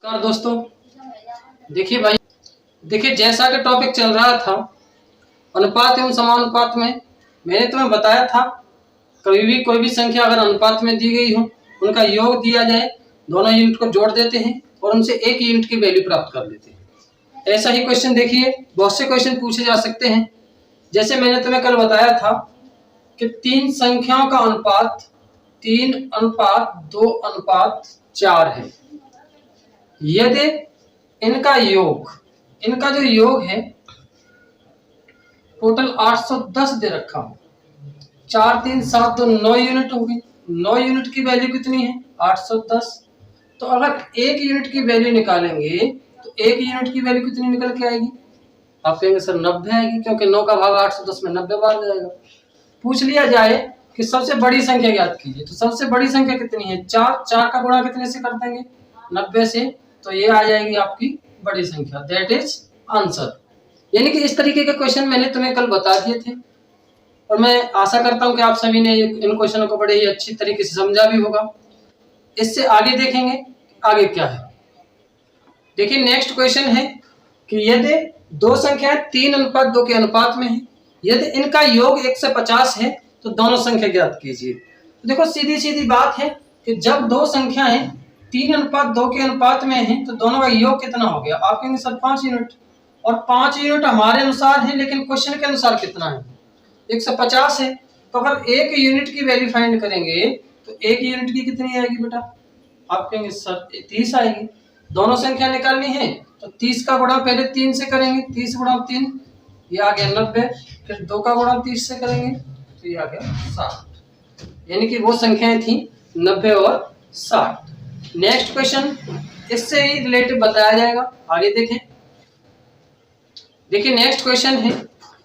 नमस्कार दोस्तों, देखिए भाई, देखिए जैसा कि टॉपिक चल रहा था अनुपात एवं समानुपात में, मैंने तुम्हें बताया था कभी भी कोई भी संख्या अगर अनुपात में दी गई हो, उनका योग दिया जाए, दोनों यूनिट को जोड़ देते हैं और उनसे एक यूनिट की वैल्यू प्राप्त कर लेते हैं। ऐसा ही क्वेश्चन देखिए, बहुत से क्वेश्चन पूछे जा सकते हैं। जैसे मैंने तुम्हें कल बताया था कि तीन संख्याओं का अनुपात 3:2:4 है। यदि इनका जो योग है टोटल 810 दे रखा हो, 4 3 7 2 9 यूनिट होगी। 9 यूनिट की वैल्यू कितनी है? 810। तो अगर एक यूनिट की वैल्यू निकालेंगे तो एक यूनिट की वैल्यू कितनी निकल के आएगी? आप कहेंगे सर 90 आएगी, क्योंकि 9 का भाग 810 में 90 बार जाएगा। पूछ लिया जाए कि सबसे बड़ी संख्या ज्ञात कीजिए, तो सबसे बड़ी संख्या कितनी है? 4। 4 का गुणा कितने से कर देंगे? 90 से। तो ये आ जाएगी आपकी बड़ी संख्या, दैट इज आंसर। यानी कि इस तरीके के क्वेश्चन मैंने तुम्हें कल बता दिए थे और मैं आशा करता हूं कि आप सभी ने इन क्वेश्चनों को बड़े ही अच्छी तरीके से समझा भी होगा। इससे आगे देखेंगे आगे क्या है। देखिए नेक्स्ट क्वेश्चन है कि यदि दो संख्याएं 3:2 के अनुपात में है, यदि इनका योग 1 से 50 है तो दोनों संख्या ज्ञात कीजिए। तो देखो सीधी सीधी बात है कि जब दो संख्याएं 3:2 के अनुपात में है तो दोनों का योग कितना हो गया? आप कहेंगे सर 5 यूनिट, और 5 यूनिट हमारे अनुसार है, लेकिन क्वेश्चन के अनुसार कितना है? 150 है। तो अगर एक यूनिट की वैल्यू फाइंड करेंगे तो एक यूनिट की कितनी आएगी बेटा? आप कहेंगे सर 30 आएगी। दोनों संख्या निकालनी है तो 30 का गुणा पहले 3 से करेंगे, 30 गुणा 3 ये आ गया 90, फिर 2 का गुणा 30 से करेंगे तो ये आ गया 60। यानी कि वो संख्याएं थी 90 और 60। नेक्स्ट क्वेश्चन इससे ही रिलेटेड बताया जाएगा, आगे देखें। देखिए नेक्स्ट क्वेश्चन है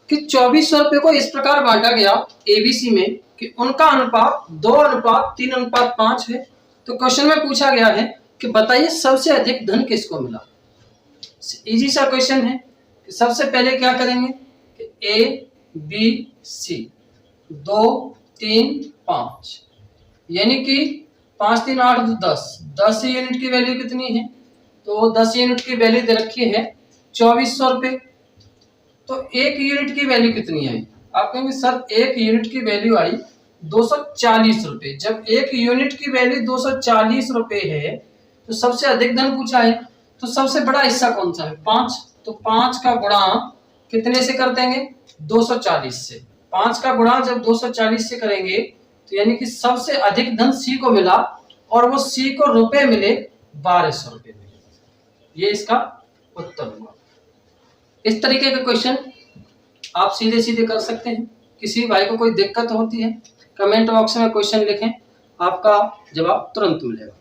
कि 2400 रुपए को इस प्रकार बांटा गया एबीसी में कि उनका अनुपात 2:3:5 है। तो क्वेश्चन में पूछा गया है कि बताइए सबसे अधिक धन किसको मिला। इजी सा क्वेश्चन है कि सबसे पहले क्या करेंगे कि ए बी सी 2 3 5, यानी कि 5 3 8 10, 10 यूनिट की वैल्यू कितनी है? तो 10 यूनिट की वैल्यू दे रखी है 2400 रुपए। तो एक यूनिट की वैल्यू कितनी आई? आप कहेंगे सर एक यूनिट की वैल्यू आई 240 रुपए। जब एक यूनिट की वैल्यू 240 रुपए है तो सबसे अधिक धन पूछा है, तो सबसे बड़ा हिस्सा कौन सा है? 5। तो 5 का गुणा कितने से कर देंगे? 240 से। 5 का गुणा जब 240 से करेंगे तो यानी कि सबसे अधिक धन सी को मिला और वो सी को रुपए मिले 1200 रुपए मिले। ये इसका उत्तर हुआ। इस तरीके के क्वेश्चन आप सीधे सीधे कर सकते हैं। किसी भाई को कोई दिक्कत होती है कमेंट बॉक्स में क्वेश्चन लिखें, आपका जवाब तुरंत मिलेगा।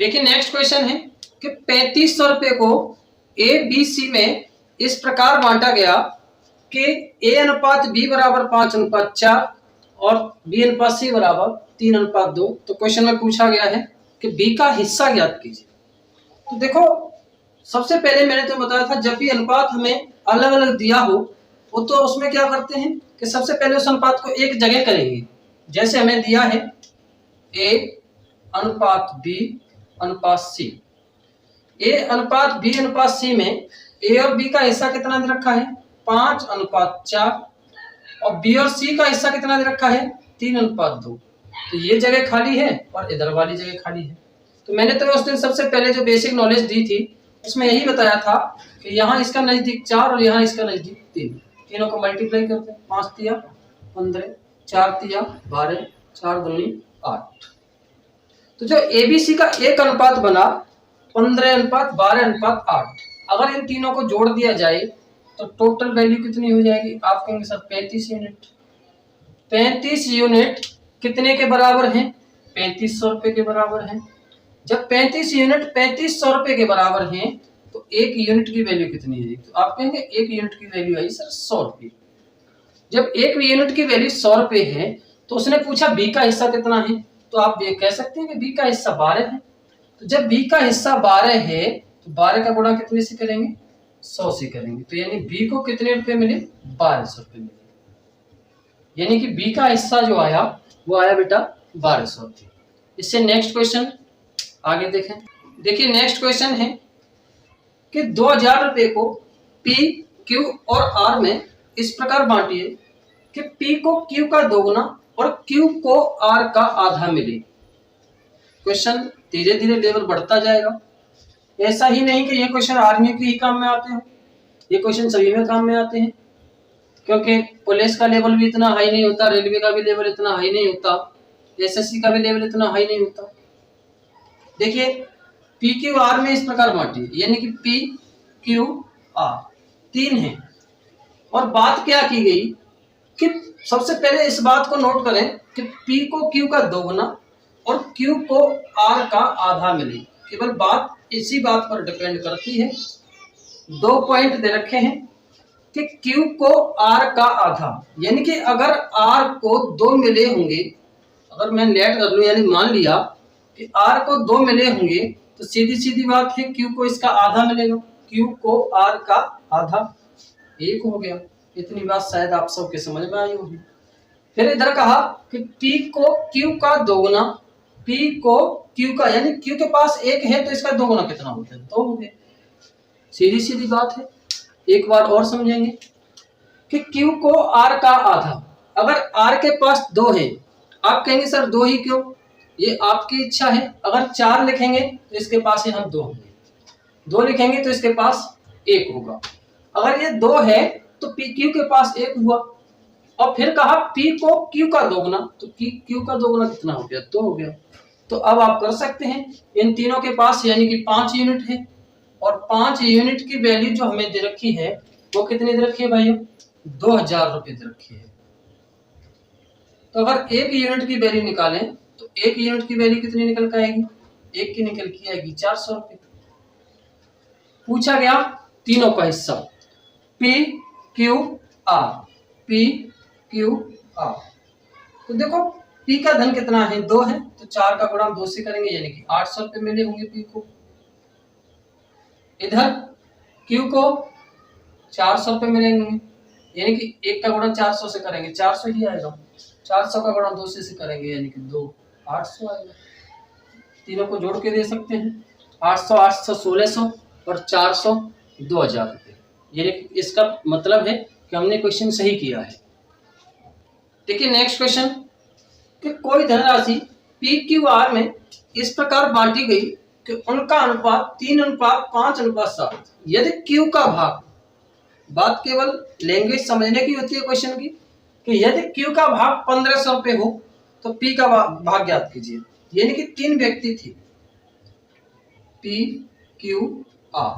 देखिए नेक्स्ट क्वेश्चन है कि 3500 रुपए को ए बी सी में इस प्रकार बांटा गया कि ए अनुपात बी बराबर 5:4 और बी अनुपात सी बराबर 3:2। तो क्वेश्चन में पूछा गया है कि बी का हिस्सा ज्ञात कीजिए। तो देखो सबसे पहले मैंने तो बताया था जब भी अनुपात हमें अलग अलग दिया हो वो तो उसमें क्या करते हैं कि सबसे पहले उस अनुपात को एक जगह करेंगे। जैसे हमें दिया है ए अनुपात बी अनुपात सी, ए अनुपात बी अनुपात सी में ए और बी का हिस्सा कितना दे रखा है? 5:4, और बी और सी का हिस्सा कितना दे रखा है? 3:2। तो ये जगह खाली है और इधर वाली जगह खाली है। तो मैंने तो उस दिन सबसे पहले जो बेसिक नॉलेज दी थी उसमें यही बताया था कि यहाँ इसका नजदीक 4 और यहाँ इसका नजदीक 3, तीनों को मल्टीप्लाई करते हैं। 5 तिया 15, 4 तिया 12, 4 दूनी 8। तो जो एबीसी का एक अनुपात बना 15:12:8, अगर इन तीनों को जोड़ दिया जाए तो टोटल वैल्यू कितनी हो जाएगी? आप कहेंगे सर 35 यूनिट। 35 यूनिट कितने के बराबर है? 3500 रुपए के बराबर है। जब 35 यूनिट 3500 रुपए के बराबर हैं तो एक यूनिट की वैल्यू कितनी है? तो आप कहेंगे एक यूनिट की वैल्यू आई सर 100 रुपए। जब एक यूनिट की वैल्यू 100 रुपए है तो उसने पूछा बी का हिस्सा कितना है, तो आप ये कह सकते हैं कि बी का हिस्सा 12 है। तो जब बी का हिस्सा 12 है तो 12 का गुणा कितने से करेंगे? 100 से करेंगे। तो यानी बी को कितने रुपए मिले? 1200 रुपए मिले। यानी कि बी का हिस्सा जो आया वो आया बेटा 1200 रुपए। इससे नेक्स्ट क्वेश्चन आगे देखें। देखिए नेक्स्ट क्वेश्चन है कि 2000 रुपए को P, Q और R में इस प्रकार बांटिए कि P को Q का दोगुना और Q को R का आधा मिले। क्वेश्चन धीरे धीरे लेवल बढ़ता जाएगा। ऐसा ही नहीं कि ये क्वेश्चन आर्मी के ही काम में आते हैं, ये क्वेश्चन सभी में काम में आते हैं, क्योंकि पुलिस का लेवल भी इतना हाई नहीं होता, रेलवे का भी लेवल इतना हाई नहीं होता, एसएससी का भी लेवल इतना हाई नहीं होता। देखिए पी क्यू आर में इस प्रकार बांटिए, यानी कि पी क्यू आर 3 है और बात क्या की गई कि सबसे पहले इस बात को नोट करें कि P को Q का दोगुना और Q को R का आधा मिले। केवल बात इसी बात पर डिपेंड करती है। 2 पॉइंट दे रखे हैं कि Q को R का आधा, यानी कि अगर R को 2 मिले होंगे, अगर मैं लेट कर लूं यानी मान लिया कि R को 2 मिले होंगे तो सीधी सीधी बात है Q को इसका आधा मिलेगा, Q को R का आधा, 1 हो गया। इतनी बात शायद आप सबके समझ में आई होगी। फिर इधर कहा कि P को Q का दोगुना, P को Q का, यानी Q के पास 1 है तो इसका दोगुना कितना हो गया, 2 हो गया। सीधी सीधी बात है। एक बार और समझेंगे कि Q को R का आधा, अगर R के पास 2 है, आप कहेंगे सर 2 ही क्यों, ये आपकी इच्छा है। अगर 4 लिखेंगे तो इसके पास यहाँ 2 होंगे, 2 लिखेंगे तो इसके पास 1 होगा। अगर ये 2 है तो P Q के पास 1 हुआ। और फिर कहा P को Q का दोगुना, तो Q का दोगुना कितना हो गया, 2 हो गया। तो अब आप कर सकते हैं, इन तीनों के पास यानी कि 5 यूनिट है और 5 यूनिट की वैल्यू जो हमें दे रखी है वो कितनी दे रखी है भाइयों, 2000 रुपए दे रखी है। तो अगर 1 यूनिट की वैल्यू निकालें तो 1 यूनिट की वैल्यू कितनी निकल कर आएगी, 1 की निकल के आएगी 400 रुपए। पूछा गया तीनों का हिस्सा P Q R, P Q R। तो देखो P का धन कितना है, 2 है, तो 4 का गुणा 2 से करेंगे यानी कि 800 रुपए मिले होंगे P को। इधर Q को 400 रुपए मिलेंगे, यानी कि 1 का गुणा 400 से करेंगे 400 ही आएगा, 400 का गुणा 2 से करेंगे यानी कि 2, 800 आएगा। तीनों को जोड़ के दे सकते हैं, 800 800 1600 और 400 2000 रुपए। यानी कि इसका मतलब है कि हमने क्वेश्चन सही किया है। देखिए नेक्स्ट क्वेश्चन कि कोई धनराशि P Q R में इस प्रकार बांटी गई कि उनका अनुपात 3:5:7। यदि Q का भाग, बात केवल लैंग्वेज समझने की होती है क्वेश्चन की, कि यदि Q का भाग 1500 रुपए हो तो P का भाग ज्ञात कीजिए। यानी कि 3 व्यक्ति थे P Q R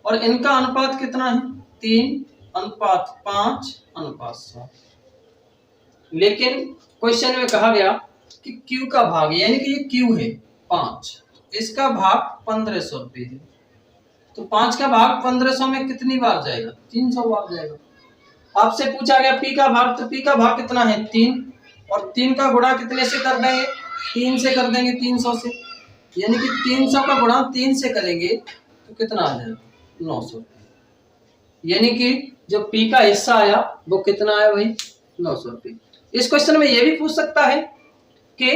और इनका अनुपात कितना है, 3:5:7। लेकिन क्वेश्चन में कहा गया कि Q का भाग, यानी कि ये Q है 5, इसका भाग 1500 रुपए है, तो 5 का भाग 1500 में कितनी बार जाएगा, 300 बार जाएगा। आपसे पूछा गया P का भाग, तो P का भाग कितना है 3, और 3 का गुणा कितने से कर देंगे, 3 से कर देंगे, 300 से, यानी कि 300 का गुणा 3 से करेंगे तो कितना आ जाएगा, 900 रुपये। यानी कि जो P का हिस्सा आया वो कितना आया भाई, 900 रुपये। इस क्वेश्चन में यह भी पूछ सकता है कि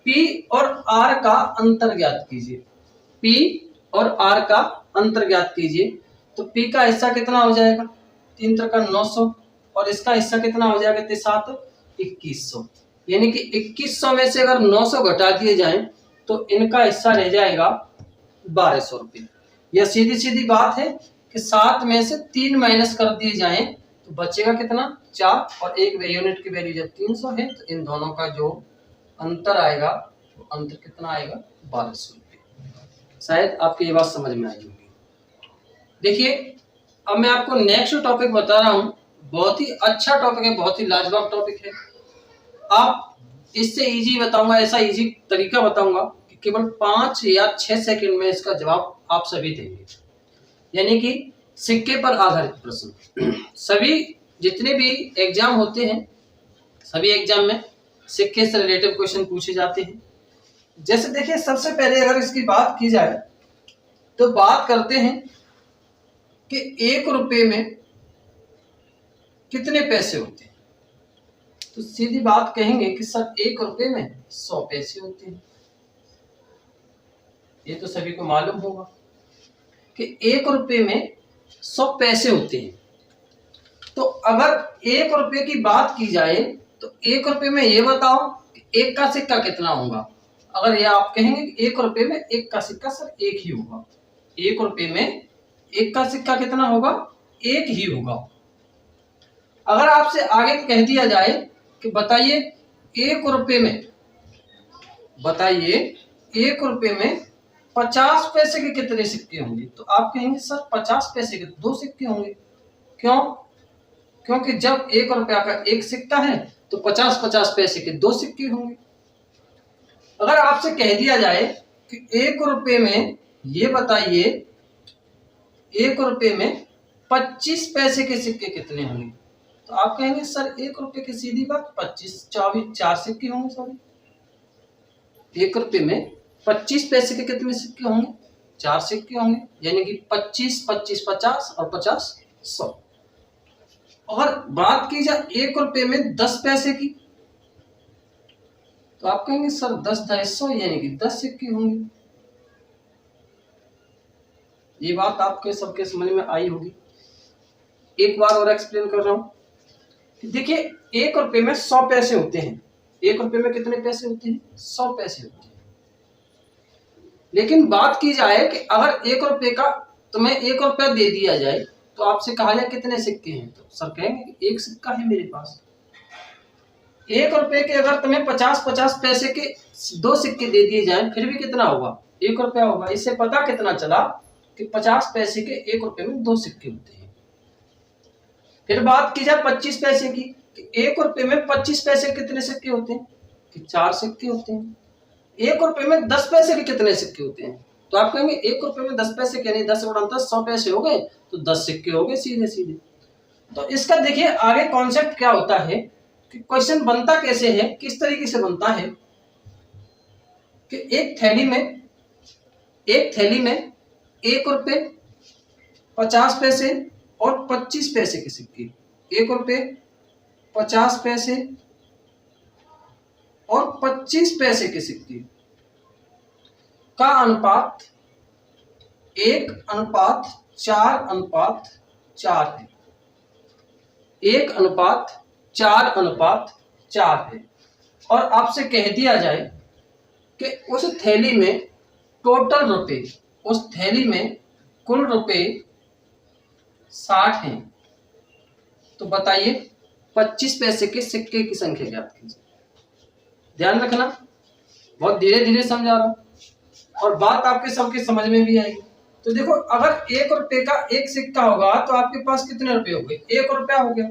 P और R का अंतर ज्ञात कीजिए, P और R का अंतर ज्ञात कीजिए। तो P का हिस्सा कितना हो जाएगा, 3 त्रिका 900, और इसका हिस्सा कितना हो जाएगा, 7 2100। यानी कि 2100 में से अगर 900 घटा दिए जाएं तो इनका हिस्सा रह जाएगा 1200 रुपये। यह सीधी सीधी बात है कि 7 में से 3 माइनस कर दिए जाएं तो बचेगा कितना, 4, और एक यूनिट की वैल्यू जब 300 है तो इन दोनों का जो अंतर आएगा वो अंतर कितना आएगा, 1200 रुपये। शायद आपकी ये बात समझ में आई होगी। देखिए अब मैं आपको नेक्स्ट टॉपिक बता रहा हूँ, बहुत ही अच्छा टॉपिक है, बहुत ही लाजवाब टॉपिक है। आप इससे इजी बताऊंगा, ऐसा इजी तरीका बताऊंगा कि केवल 5 या 6 सेकंड में इसका जवाब आप सभी देंगे। यानी कि सिक्के पर आधारित प्रश्न। सभी जितने भी एग्जाम होते हैं, सभी एग्जाम में सिक्के से रिलेटेड क्वेश्चन पूछे जाते हैं। जैसे देखिए सबसे पहले अगर इसकी बात की जाए तो बात करते हैं कि 1 रुपए में कितने पैसे होते हैं। तो सीधी बात कहेंगे कि सर 1 रुपए में 100 पैसे होते हैं। ये तो सभी को मालूम होगा कि 1 रुपए में 100 पैसे होते हैं। तो अगर 1 रुपए की बात की जाए तो 1 रुपए में ये बताओ कि 1 का सिक्का कितना होगा। अगर ये आप कहेंगे कि 1 रुपए में 1 का सिक्का सर 1 ही होगा, 1 रुपए में 1 का सिक्का कितना होगा, 1 ही होगा। अगर आपसे आगे कह दिया जाए कि बताइए 1 रुपए में, बताइए 1 रुपए में 50 पैसे के कितने सिक्के होंगे, तो आप कहेंगे सर 50 पैसे के 2 सिक्के होंगे। क्यों? क्योंकि जब 1 रुपया का 1 सिक्का है तो 50-50 पैसे के 2 सिक्के होंगे। अगर आपसे कह दिया जाए कि 1 रुपए में, ये बताइए 1 रुपए में 25 पैसे के सिक्के कितने होंगे, तो आप कहेंगे सर 1 रुपए की सीधी बात 25 24 4 सिक्के होंगे। सॉरी, 1 रुपए में 25 पैसे के कितने सिक्के होंगे, 4 सिक्के होंगे, यानी कि 25 25 50 और 50 100। और बात की जाए 1 रुपए में 10 पैसे की, तो आप कहेंगे सर 10 10 100 यानी कि 10 सिक्के होंगे। ये बात आपके सबके समझ में आई होगी। एक बार और एक्सप्लेन कर रहा हूं। देखिए 1 रुपए में 100 पैसे होते हैं। 1 रुपए में कितने पैसे होते हैं, 100 पैसे होते हैं। लेकिन बात की जाए कि अगर 1 रुपए का तुम्हें 1 रुपया दे दिया जाए तो आपसे कहा जाए कितने सिक्के हैं, तो सर कहेंगे कि 1 सिक्का है मेरे पास। 1 रुपए के अगर तुम्हें 50-50 पैसे के 2 सिक्के दे दिए जाए फिर भी कितना होगा, 1 रुपया होगा। इससे पता कितना चला कि 50 पैसे के 1 रुपए में 2 सिक्के होते हैं। फिर बात की जाए 25 पैसे की, 1 रुपए में 25 पैसे कितने सिक्के होते हैं, कि 4 सिक्के होते हैं। 1 रुपए में 10 पैसे के कितने सिक्के होते हैं, तो आप कहेंगे 1 रुपए में 10 पैसे के नहीं, 10 गुणा 10 100 पैसे हो गए, तो 10 सिक्के हो गए सीधे सीधे। तो इसका देखिए आगे कॉन्सेप्ट क्या होता है कि क्वेश्चन बनता कैसे है, किस तरीके से बनता है कि एक थैली में 1 रुपए 50 पैसे और 25 पैसे के सिक्के, 1 रुपए 50 पैसे और 25 पैसे के सिक्के का अनुपात 1:4:4 है। 1:4:4 है। और आपसे कह दिया जाए कि उस थैली में टोटल रुपए, उस थैली में कुल रुपए 60 हैं, तो बताइए 25 पैसे के सिक्के की संख्या ज्ञात कीजिए। ध्यान रखना, बहुत धीरे धीरे समझा रहा हूं और बात आपके सबके समझ में भी आएगी। तो देखो अगर 1 रुपए का 1 सिक्का होगा तो आपके पास कितने रुपए हो गए, 1 रुपया हो गया।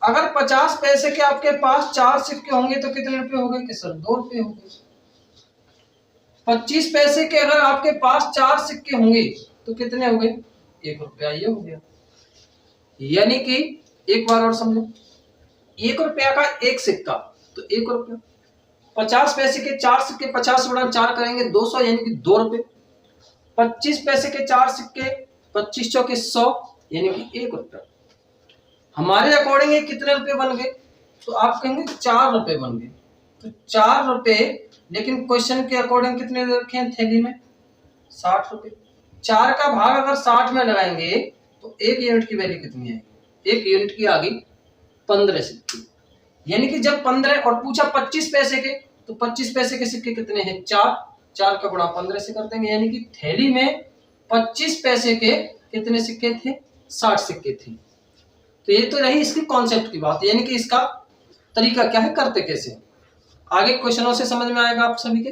अगर 50 पैसे के आपके पास 4 सिक्के होंगे तो कितने रुपए हो गए, कि सर 2 रुपए हो गए। 25 पैसे के अगर आपके पास 4 सिक्के होंगे तो कितने हो गए, 1 रुपया, ये हो गया। यानी कि एक बार और समझो, 1 रुपया का 1 सिक्का तो 1 रुपया, 50 पैसे के 4 सिक्के 50 गुणा 4 करेंगे 200 यानी कि 2 रुपए। 25 पैसे के 4 सिक्के 25 चौके 100 यानी कि 1 रुपया। हमारे अकॉर्डिंग ये कितने रुपए बन गए, तो आप कहेंगे 4 रुपए बन गए। तो 4 रुपए, लेकिन क्वेश्चन के अकॉर्डिंग कितने रखे हैं थैली में, 60 रुपए। 4 का भाग अगर 60 में लगाएंगे तो 1 यूनिट की वैल्यू कितनी आएगी, 1 यूनिट की आ गई 15 सिक्के। यानी कि जब 15 और पूछा 25 पैसे के, तो 25 पैसे के सिक्के कितने हैं, 4, 4 का गुणा 15 से कर देंगे। यानी कि थैली में 25 पैसे के कितने सिक्के थे, 60 सिक्के थे। तो ये तो रही इसकी कॉन्सेप्ट की बात, यानी कि इसका तरीका क्या है, करते कैसे। आगे क्वेश्चनों से समझ में आएगा आप सभी के।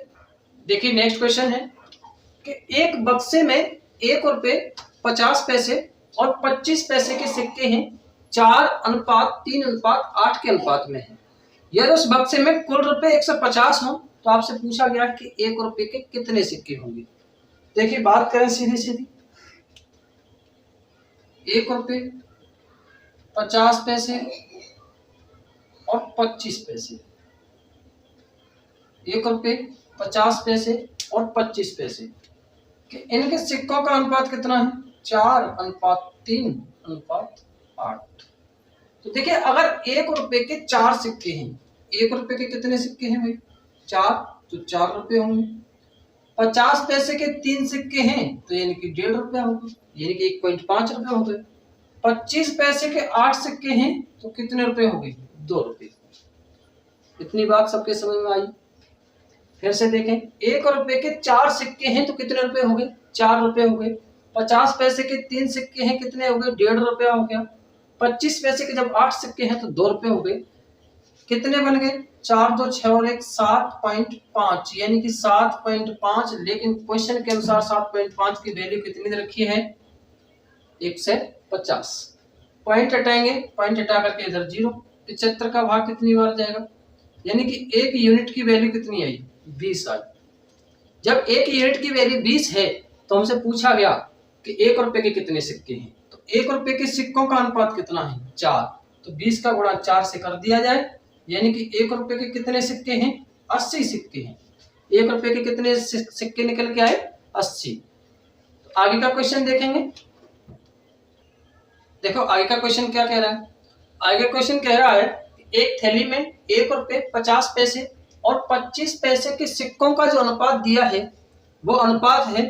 देखिए नेक्स्ट क्वेश्चन है कि एक बक्से में 1 रुपए 50 पैसे और 25 पैसे के सिक्के हैं, 4:3:8 के अनुपात में है। यदि उस बक्से में कुल रुपए 150 हो तो आपसे पूछा गया कि 1 रुपए के कितने सिक्के होंगे। देखिए बात करें सीधी सीधी, 1 रुपए 50 पैसे और 25 पैसे, 1 रुपए 50 पैसे और 25 पैसे कि इनके सिक्कों का अनुपात कितना है, 4:3:8। तो देखिए अगर 1 रुपए के 4 सिक्के हैं, 1 रुपए के कितने सिक्के हैं भाई, 4, तो 4 रुपए होंगे। 50 पैसे के 3 सिक्के हैं तो यानी कि 1.5 रुपया होगा, यानी कि 1.5 रुपये हो गए। 25 पैसे के 8 सिक्के हैं तो कितने रुपए हो गए? 2 रुपये। इतनी बात सबके समझ में आई? फिर से देखें, 1 रुपए के 4 सिक्के हैं तो कितने रुपए हो गए? 4 रुपए हो गए। 50 पैसे के 3 सिक्के हैं, कितने हो गए? 1.5 रुपया हो गया। 25 पैसे के जब 8 सिक्के हैं तो 2 रुपए हो गए। कितने बन गए? 4 2 6 और 1 7.5, यानी कि 7.5। लेकिन क्वेश्चन के अनुसार 7.5 की वैल्यू कितनी दे रखी है? 1 से 50। पॉइंट हटाएंगे, पॉइंट हटा करके इधर 0। 75 का भाग कितनी बार जाएगा? यानी कि 1 यूनिट की वैल्यू कितनी आई? 20 आई। जब 1 यूनिट की वैल्यू 20 है तो हमसे पूछा गया कि 1 रुपए के कितने सिक्के हैं, तो 1 रुपए के सिक्कों का अनुपात कितना है? 4। तो 20 का गुणा 4 से कर दिया जाए, यानी कि 1 रुपए के कितने सिक्के हैं? 80 सिक्के हैं। 1 रुपए के कितने सिक्के निकल के आए? 80। तो आगे का क्वेश्चन देखेंगे। देखो आगे का क्वेश्चन क्या कह रहा है। आगे क्वेश्चन कह रहा है एक थैली में 1 रुपए 50 पैसे और 25 पैसे के सिक्कों का जो अनुपात दिया है वो अनुपात है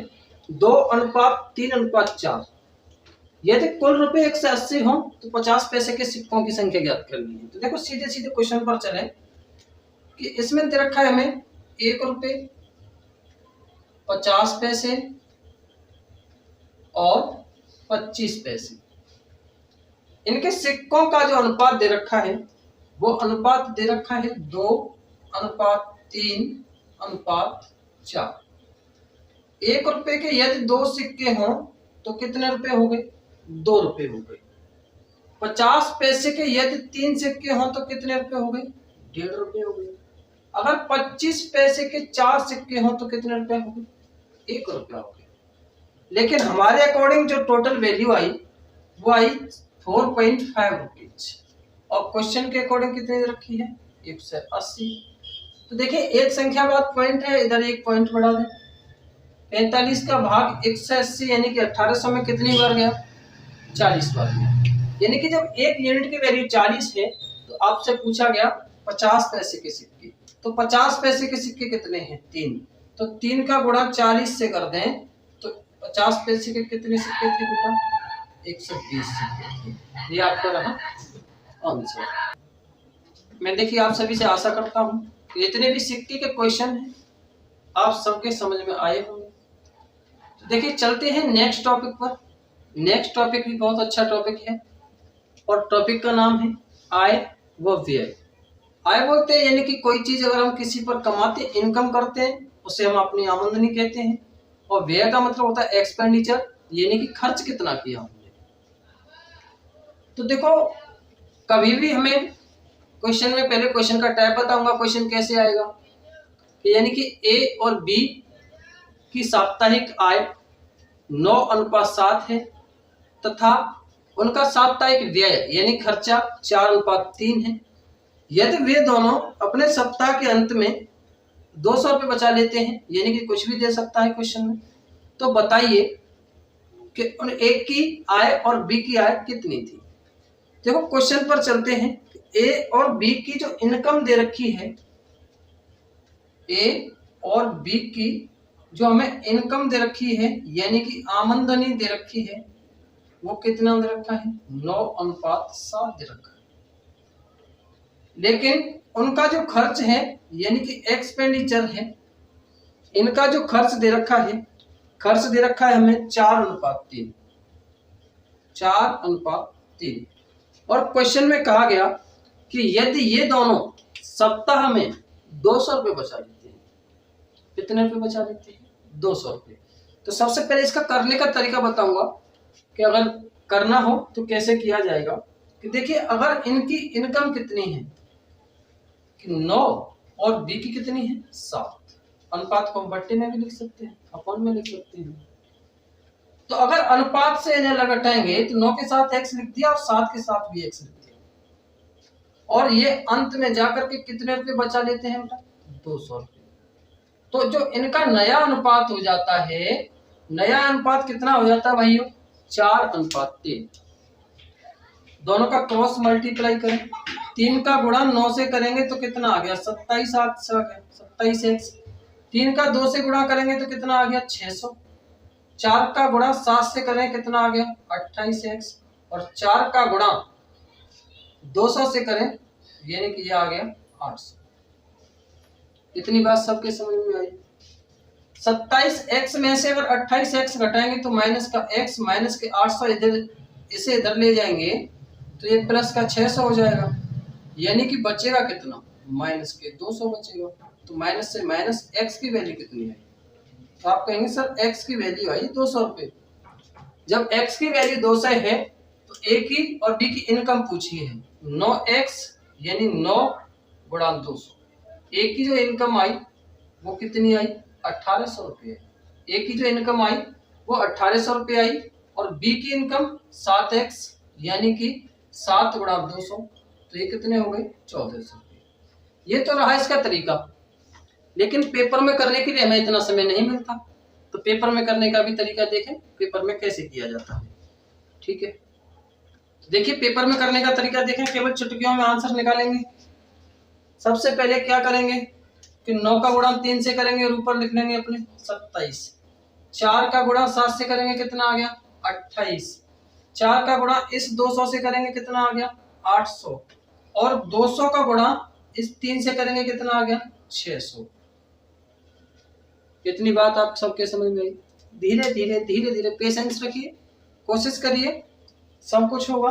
2:3:4। यदि कुल रुपए 180 हो तो 50 पैसे के सिक्कों की संख्या ज्ञात करनी है। तो देखो सीधे सीधे क्वेश्चन पर चले कि इसमें दे रखा है हमें 1 रुपए 50 पैसे और 25 पैसे। इनके सिक्कों का जो अनुपात दे रखा है वो अनुपात दे रखा है 2:3:4। 1 रुपए के यदि 2 सिक्के हों तो कितने रुपए हो गए? 2 रुपए हो गए। 50 पैसे के यदि 3 सिक्के हों तो कितने रुपए हो गए? 1.5 रुपए हो गए। अगर 25 पैसे के 4 सिक्के हों तो कितने रुपए हो गए? 1 रुपया हो गया। लेकिन हमारे अकॉर्डिंग जो टोटल वैल्यू आई वो आई 4.5 रुपीज और क्वेश्चन के अकॉर्डिंग कितनी रखी है? 180। तो देखिए एक संख्या बाद पॉइंट है, इधर एक पॉइंट बढ़ा दें। 45 का भाग 180 यानी कि 1800 में कितनी बार गया? 40 बार गया। यानी कि जब 1 यूनिट की वैल्यू 40 है तो आपसे पूछा गया 50 पैसे के सिक्के। तो 50 पैसे के सिक्के कितने हैं? 3। तो 3 का गुणा 40 से कर दें तो 50 पैसे के कितने सिक्के थे बेटा? 120 सिक्के। ये आपका रहा आंसर। मैं देखिए आप सभी से आशा करता हूँ कि जितने भी सिक्के के क्वेश्चन हैं आप सबके समझ में आए होंगे। तो देखिए चलते हैं नेक्स्ट टॉपिक पर। नेक्स्ट टॉपिक भी बहुत अच्छा टॉपिक है और टॉपिक का नाम है आय व व्यय। आय बोलते हैं यानी कि कोई चीज अगर हम किसी पर कमाते इनकम करते हैं उसे हम अपनी आमदनी कहते हैं। और व्यय का मतलब होता है एक्सपेंडिचर, यानी कि खर्च कितना किया हमने। तो देखो कभी भी हमें क्वेश्चन में पहले क्वेश्चन का टाइप बताऊंगा, क्वेश्चन कैसे आएगा कि यानी कि ए और बी की साप्ताहिक आय 9:7 है तथा उनका साप्ताहिक व्यय यानी खर्चा 4:3 है। यदि वे दोनों अपने सप्ताह के अंत में 200 रुपये बचा लेते हैं, यानी कि कुछ भी दे सकता है क्वेश्चन में, तो बताइए कि उन एक की आय और बी की आय कितनी थी। देखो क्वेश्चन पर चलते हैं। ए और बी की जो इनकम दे रखी है, ए और बी की जो हमें इनकम दे रखी है यानी कि आमदनी दे रखी है वो कितना दे रखा है? 9:7 दे रखा है। लेकिन उनका जो खर्च है यानी कि एक्सपेंडिचर है, इनका जो खर्च दे रखा है, खर्च दे रखा है हमें 4:3। 4:3। और क्वेश्चन में कहा गया कि यदि ये दोनों सप्ताह में 200 रुपये बचा लेते हैं, कितने रुपये बचा लेते हैं? 200 रुपये। तो सबसे पहले इसका करने का तरीका बताऊंगा कि अगर करना हो तो कैसे किया जाएगा। कि देखिए अगर इनकी इनकम कितनी है कि 9 और बी की कितनी है? 7। अनुपात को बट्टे में भी लिख सकते हैं, अपॉन में लिख सकते हैं। तो अगर अनुपात से इन्हें लगाएंगे तो 9 के साथ x लिख दिया और 7 के साथ भी x लिख दिया और ये अंत में जाकर के कितने रुपए बचा लेते हैं बेटा? 200 रुपये। तो जो इनका नया अनुपात हो जाता है, नया अनुपात कितना हो जाता है भाइयों? 4:3। दोनों का क्रॉस मल्टीप्लाई करें, 3 का गुणा 9 से करेंगे तो कितना आ गया? 27 8 27x। 3 का 2 से गुणा करेंगे तो कितना आ गया 600। 4 का गुणा 7 से करें कितना आ गया 28x, और 4 का गुणा 200 से करें यानी कि ये आ गया 800। इतनी बात सबके समझ में आई। 27x में से अगर 28x घटाएंगे तो माइनस का x माइनस के 800 इधर, इसे इधर ले जाएंगे तो ये प्लस का 600 हो जाएगा, यानी कि बचेगा कितना माइनस के 200 बचेगा। तो माइनस से माइनस x की वैल्यू कितनी है, तो आप कहेंगे सर x की वैल्यू आई 200 रुपये। जब x की वैल्यू 200 है तो a की और b की इनकम पूछी है 9x यानी 9 गुणा 200। a की जो इनकम आई वो कितनी आई 1800 रुपये। a की जो इनकम आई वो 1800 रुपये आई, और b की इनकम 7x यानी कि 7 गुणा 200, तो ये कितने हो गए 1400 रुपये। ये तो रहा इसका तरीका, लेकिन पेपर में करने के लिए हमें इतना समय नहीं मिलता, तो पेपर में करने का भी तरीका देखें पेपर में कैसे किया जाता है। ठीक है, तो देखिए पेपर में करने का तरीका देखें, केवल चुटकियों में आंसर निकालेंगे। सबसे पहले क्या करेंगे कि 9 का गुणा 3 से करेंगे और ऊपर लिख लेंगे अपने 27। 4 का गुणा 7 से करेंगे कितना आ गया 28। 4 का गुणा इस 200 से करेंगे कितना आ गया 800, और 200 का गुणा इस 3 से करेंगे कितना आ गया 600। इतनी बात आप सबके समझ में आई। धीरे धीरे धीरे धीरे पेशेंस रखिए, कोशिश करिए, सब कुछ होगा।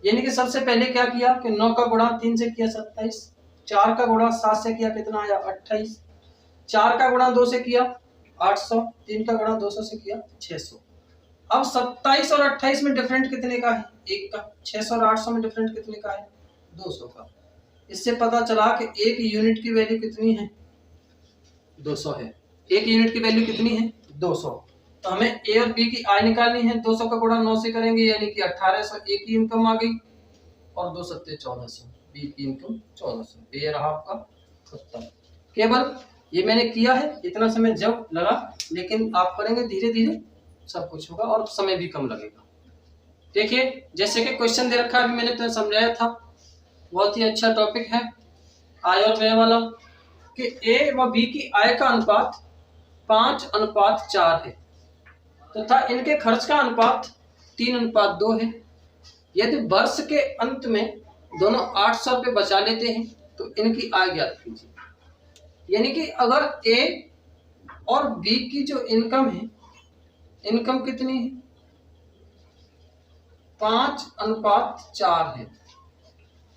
यानी कि सबसे पहले क्या किया कि 9 का गुणा 3 से किया 27, 4 का गुणा 7 से किया कितना आया 28, 4 का गुणा 2 से किया 800, 3 का गुणा 200 से किया 600। अब 27 और 28 में डिफरेंट कितने का है 1 का, 600 और 800 में डिफरेंट कितने का है 200 का। इससे पता चला कि 1 यूनिट की वैल्यू कितनी है 200 है। 1 यूनिट की वैल्यू कितनी है 200। तो हमें ए और बी की आय निकालनी है। 200 का गुणा 9 से करेंगे यानी कि 1800, ए की इनकम आ गई, और 2 सत्ते 1400, बी की इनकम 1400। ये रहा आपका उत्तर। केवल ये मैंने किया है, इतना समय जब लगा, लेकिन आप करेंगे धीरे धीरे सब कुछ होगा और समय भी कम लगेगा। देखिए जैसे कि क्वेश्चन दे रखा है, अभी मैंने तो समझाया था, बहुत ही अच्छा टॉपिक है आय और व्यय वाला, कि ए व बी की आय का अनुपात 5:4 है तथा इनके खर्च का अनुपात 3:2 है। यदि वर्ष के अंत में दोनों 800 रुपये बचा लेते हैं तो इनकी आय ज्ञात कीजिए। यानी कि अगर ए और बी की जो इनकम है, इनकम कितनी है 5:4 है,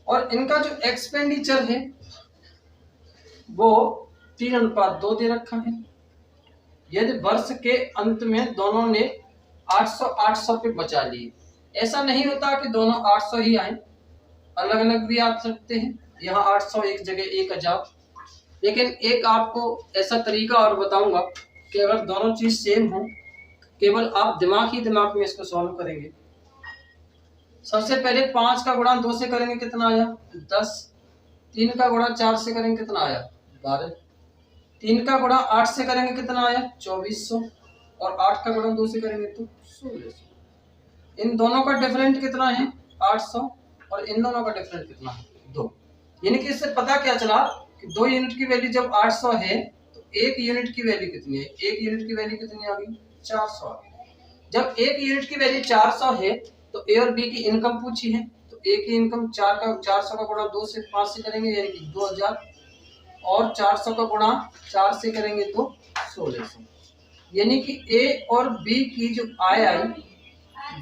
और इनका जो एक्सपेंडिचर है वो 3:2 दे रखा है। यदि वर्ष के अंत में दोनों ने 800 रुपये बचा लिए, ऐसा नहीं होता कि दोनों 800 ही आए, अलग अलग भी आ सकते हैं। यहाँ 800 एक जगह 1000, लेकिन एक आपको ऐसा तरीका और बताऊंगा कि अगर दोनों चीज सेम हो, केवल आप दिमाग में इसको सॉल्व करेंगे। सबसे पहले 5 का गुणा 2 से करेंगे कितना आया 10, 3 का गुणा 4 से करेंगे कितना आया 12, 3 का गुणा 8 से करेंगे कितना आया 2400, और 8 का गुणा 2 से करेंगे तो 1600। इन दोनों का डिफरेंट कितना है 800, और इन दोनों का डिफरेंट कितना है 2। यानी कि इससे पता क्या चला कि 2 यूनिट की वैल्यू जब 800 है तो 1 यूनिट की वैल्यू कितनी है, 1 यूनिट की वैल्यू कितनी आ गई 400 आ गई। जब 1 यूनिट की वैल्यू 400 है तो ए और बी की इनकम पूछी है, तो ए की इनकम 400 का गुणा 2 से 5 से करेंगे यानी कि 2000, और 400 का गुणा 4 से करेंगे तो 1600। यानी कि ए और बी की जो आय आई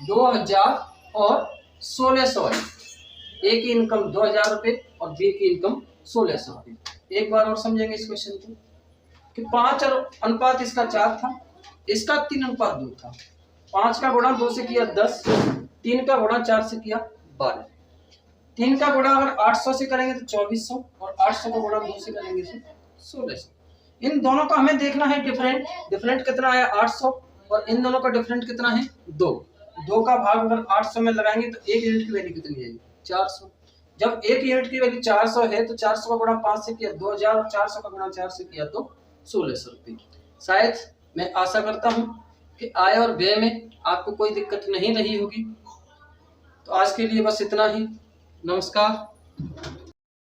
2000 और 1600 आई। ए की इनकम 2000 रुपये और बी की इनकम 1600 आई। एक बार और समझेंगे इस क्वेश्चन को कि 5 और अनुपात इसका 4 था, इसका 3:2 था। 5 का गुणा 2 से किया 10, 3 का गुणा 4 से किया 12, 3 का गुणा अगर 800 से करेंगे तो 2400, और 800 का गुणा 2 से करेंगे तो 1600। इन दोनों का हमें देखना है डिफरेंट कितना आया 800, और इन दोनों का डिफरेंट कितना है 2 का भाग अगर 800 में लगाएंगे तो 1 यूनिट की वैल्यू कितनी आएगी 400। जब 1 यूनिट की वैल्यू 400 है तो 400 का गुणा 5 से किया 2000, और 400 का गुणा 4 से किया तो 1600 रुपये। शायद मैं आशा करता हूं कि आय और व्यय में आपको कोई दिक्कत नहीं रही होगी। तो आज के लिए बस इतना ही। नमस्कार।